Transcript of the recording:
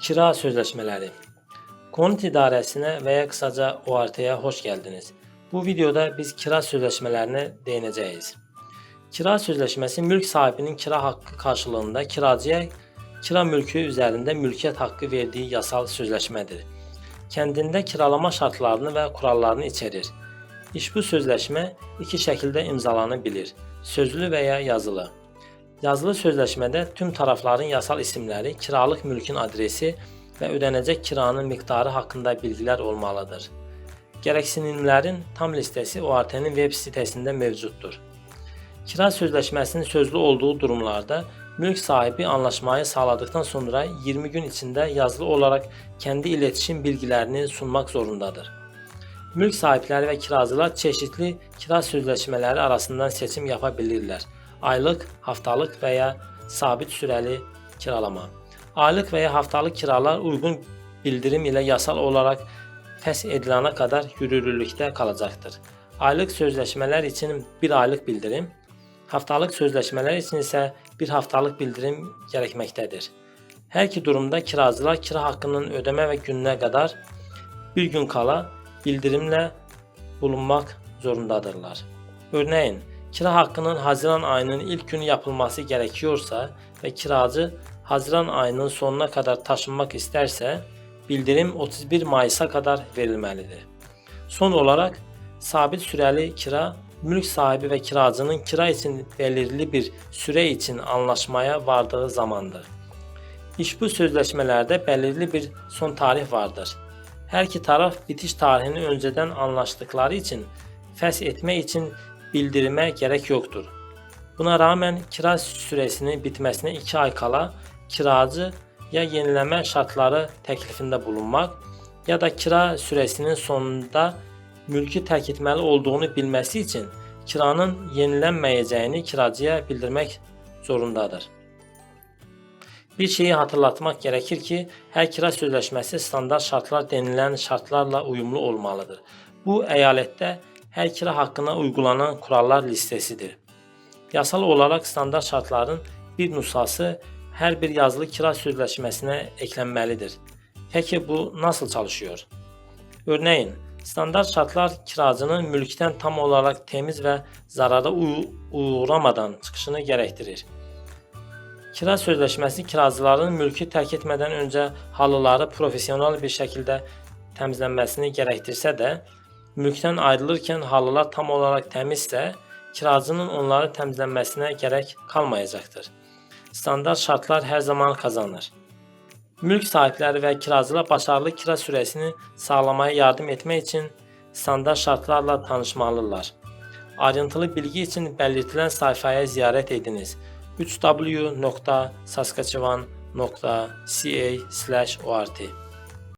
Kira sözleşmeleri. Konut idaresine veya kısaca ORT'ya hoş geldiniz. Bu videoda biz kira sözleşmelerine değineceğiz. Kira sözleşmesi mülk sahibinin kira hakkı karşılığında kiracıya kira mülkü üzerinde mülkiyet hakkı verdiği yasal sözleşmedir. Kendinde kiralama şartlarını ve kurallarını içerir. Bu sözleşme iki şekilde imzalanabilir: sözlü veya yazılı. Yazılı sözleşmede tüm tarafların yasal isimleri, kiralık mülkün adresi ve ödenecek kiranın miktarı hakkında bilgiler olmalıdır. Gereksinimlerin tam listesi ORT'nin web sitesinde mevcuttur. Kira sözleşmesinin sözlü olduğu durumlarda mülk sahibi anlaşmayı sağladıktan sonra 20 gün içinde yazılı olarak kendi iletişim bilgilerini sunmak zorundadır. Mülk sahipleri ve kiracılar çeşitli kira sözleşmeleri arasından seçim yapabilirler. Aylık, haftalık veya sabit süreli kiralama. Aylık veya haftalık kiralar uygun bildirim ile yasal olarak feshedilene kadar yürürlükte kalacaktır. Aylık sözleşmeler için bir aylık bildirim, haftalık sözleşmeler için ise bir haftalık bildirim gerekmektedir. Her iki durumda kiracılar kira hakkının ödeme ve gününe kadar bir gün kala bildirimle bulunmak zorundadırlar. Örneğin, kira hakkının Haziran ayının ilk günü yapılması gerekiyorsa ve kiracı Haziran ayının sonuna kadar taşınmak isterse bildirim 31 Mayıs'a kadar verilmelidir. Son olarak sabit süreli kira, mülk sahibi ve kiracının kira için belirli bir süre için anlaşmaya vardığı zamandır. Bu sözleşmelerde belirli bir son tarih vardır. Her iki taraf bitiş tarihini önceden anlaştıkları için feshetme için bildirime gerek yoktur. Buna rağmen kira süresinin bitmesine 2 ay kala kiracı ya yenileme şartları teklifinde bulunmak ya da kira süresinin sonunda mülkü terk etmeli olduğunu bilmesi için kiranın yenilenmeyeceğini kiracıya bildirmek zorundadır. Bir şeyi hatırlatmak gerekir ki her kira sözleşmesi standart şartlar denilen şartlarla uyumlu olmalıdır. Bu eyalette her kira hakkına uygulanan kurallar listesidir. Yasal olarak standart şartların bir nüshası her bir yazılı kira sözleşmesine eklenmelidir. Peki bu nasıl çalışıyor? Örneğin, standart şartlar kiracının mülkten tam olarak temiz ve zarara uğramadan çıkışını gerektirir. Kira sözleşmesi kiracıların mülkü terk etmeden önce halıları profesyonel bir şekilde temizlenmesini gerektirse de mülkten ayrılırken halılar tam olarak temizse kiracının onları temizlenmesine gerek kalmayacaktır. Standart şartlar her zaman kazanır. Mülk sahipleri ve kiracılar başarılı kira süresini sağlamaya yardım etmek için standart şartlarla tanışmalılar. Ayrıntılı bilgi için belirtilen sayfaya ziyaret ediniz. www.saskatchewan.ca/ort